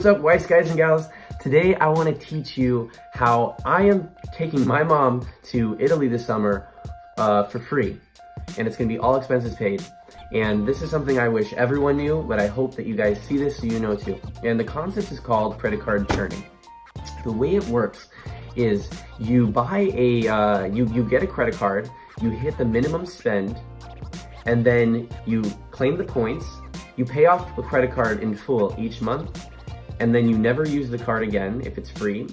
What's up, Weiss guys and gals? Today I want to teach you how I am taking my mom to Italy this summer for free, and it's going to be all expenses paid. And this is something I wish everyone knew, but I hope that you guys see this so you know too. And the concept is called credit card churning. The way it works is you buy a, you get a credit card, you hit the minimum spend, and then you claim the points, you pay off the credit card in full each month, and then you never use the card again if it's free,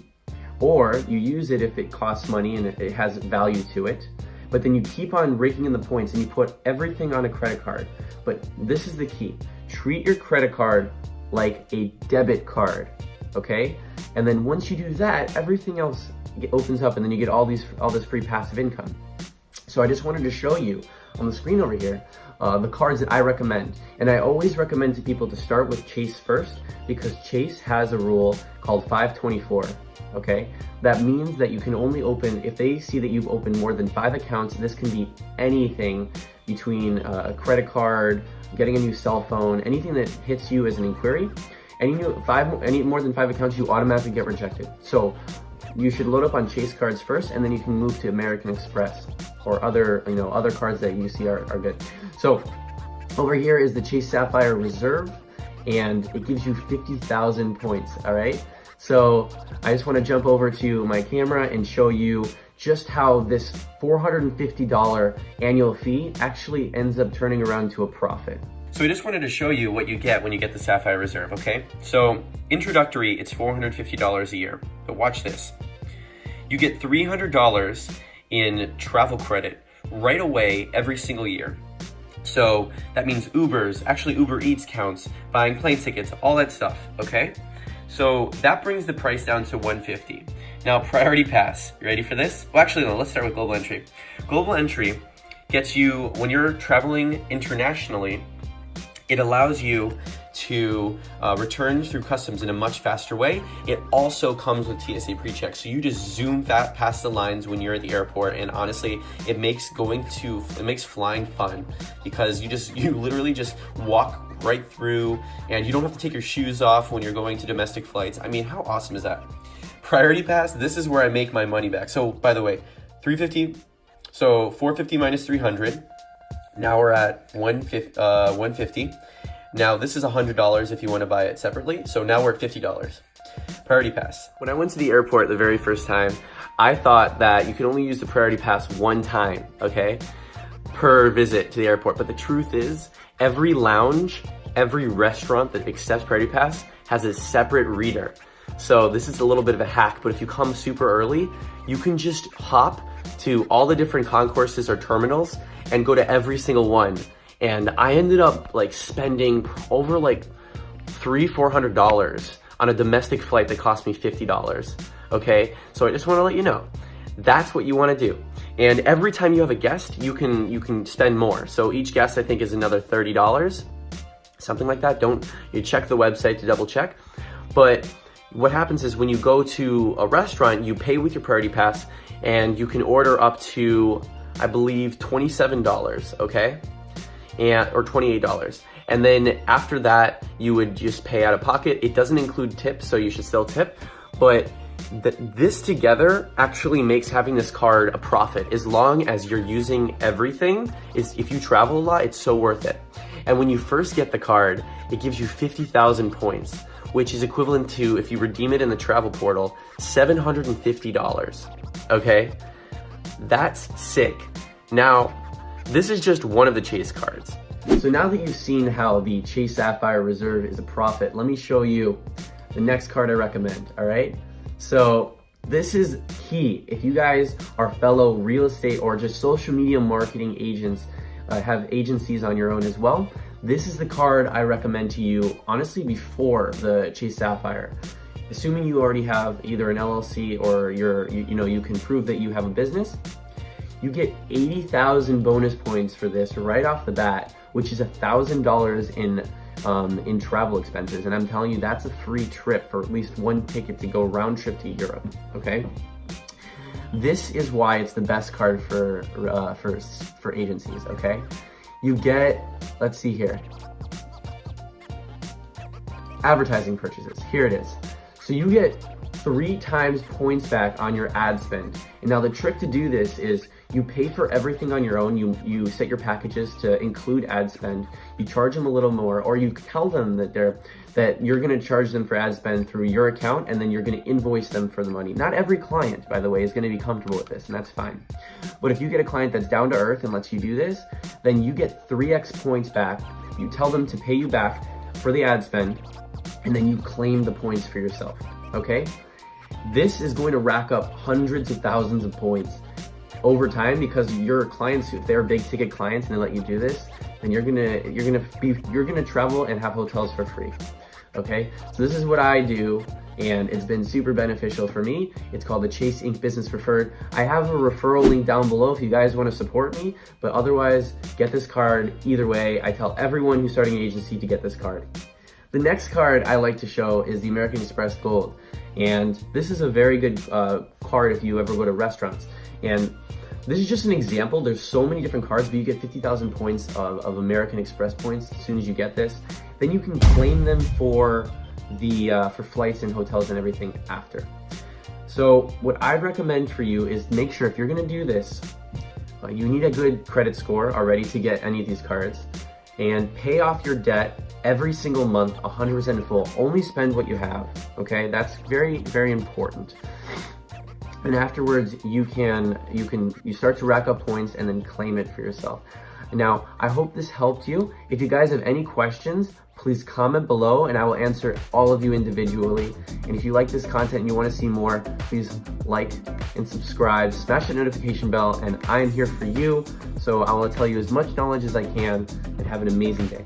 or you use it if it costs money and it has value to it. But then you keep on raking in the points and you put everything on a credit card. But this is the key. Treat your credit card like a debit card, okay? And then once you do that, everything else opens up and then you get all this free passive income. So I just wanted to show you on the screen over here the cards that I recommend. And I always recommend to people to start with Chase first, because Chase has a rule called 524, okay? That means that you can only open, if they see that you've opened more than 5 accounts, this can be anything between a credit card, getting a new cell phone, anything that hits you as an inquiry. Any more than 5 accounts, you automatically get rejected. So you should load up on Chase cards first, and then you can move to American Express or other cards that you see are good. So over here is the Chase Sapphire Reserve, and it gives you 50,000 points, all right? So I just want to jump over to my camera and show you just how this $450 annual fee actually ends up turning around to a profit. So I just wanted to show you what you get when you get the Sapphire Reserve, okay? So introductory, it's $450 a year, but watch this. You get $300 in travel credit right away every single year. So that means Ubers, actually Uber Eats counts, buying plane tickets, all that stuff, okay? So that brings the price down to $150. Now, Priority Pass, you ready for this? Well, actually, no, let's start with Global Entry. Global Entry gets you, when you're traveling internationally, it allows you to return through customs in a much faster way. It also comes with TSA PreCheck, so you just zoom past the lines when you're at the airport, and honestly, it makes flying fun, because you literally just walk right through, and you don't have to take your shoes off when you're going to domestic flights. I mean, how awesome is that? Priority Pass, this is where I make my money back. So by the way, $350, so $450 minus $300. Now we're at $150. Now this is $100 if you want to buy it separately. So now we're at $50. Priority Pass. When I went to the airport the very first time, I thought that you could only use the Priority Pass one time, okay, per visit to the airport. But the truth is, every lounge, every restaurant that accepts Priority Pass has a separate reader. So this is a little bit of a hack, but if you come super early, you can just hop to all the different concourses or terminals and go to every single one. And I ended up spending over $300-400 on a domestic flight that cost me $50, okay? So I just wanna let you know, that's what you wanna do. And every time you have a guest, you can spend more. So each guest, I think, is another $30, something like that. You check the website to double check. But what happens is when you go to a restaurant, you pay with your Priority Pass, and you can order up to, I believe, $27, okay? Or $28. And then after that, you would just pay out of pocket. It doesn't include tips, so you should still tip. But this together actually makes having this card a profit. As long as you're using everything, if you travel a lot, it's so worth it. And when you first get the card, it gives you 50,000 points, which is equivalent to, if you redeem it in the travel portal, $750, okay? That's sick. Now, this is just one of the Chase cards. So now that you've seen how the Chase Sapphire Reserve is a profit, let me show you the next card I recommend, all right? So this is key. If you guys are fellow real estate or just social media marketing agents, have agencies on your own as well, this is the card I recommend to you, honestly, before the Chase Sapphire. Assuming you already have either an LLC or you can prove that you have a business, you get 80,000 bonus points for this right off the bat, which is $1,000 in travel expenses. And I'm telling you, that's a free trip for at least one ticket to go round trip to Europe, okay? This is why it's the best card for agencies, okay? You get, let's see here. advertising purchases. Here it is. So you get 3 times points back on your ad spend. And now the trick to do this is you pay for everything on your own. You set your packages to include ad spend. You charge them a little more, or you tell them that you're going to charge them for ad spend through your account, and then you're going to invoice them for the money. Not every client, by the way, is going to be comfortable with this, and that's fine. But if you get a client that's down to earth and lets you do this, then you get 3x points back. You tell them to pay you back for the ad spend, and then you claim the points for yourself, okay? This is going to rack up hundreds of thousands of points over time, because your clients, if they're big ticket clients and they let you do this, then you're gonna travel and have hotels for free. Okay, so this is what I do, and it's been super beneficial for me. It's called the Chase Inc. Business Preferred. I have a referral link down below if you guys want to support me, but otherwise, get this card either way. I tell everyone who's starting an agency to get this card. The next card I like to show is the American Express Gold, and this is a very good card if you ever go to restaurants. And this is just an example. There's so many different cards, but you get 50,000 points of American Express points as soon as you get this. Then you can claim them for flights and hotels and everything after. So what I'd recommend for you is make sure if you're gonna do this, you need a good credit score already to get any of these cards, and pay off your debt every single month 100% in full. Only spend what you have, okay? That's very, very important. And afterwards, you start to rack up points and then claim it for yourself. Now, I hope this helped you. If you guys have any questions, please comment below and I will answer all of you individually. And if you like this content and you want to see more, please like and subscribe, smash the notification bell, and I am here for you. So I want to tell you as much knowledge as I can, and have an amazing day.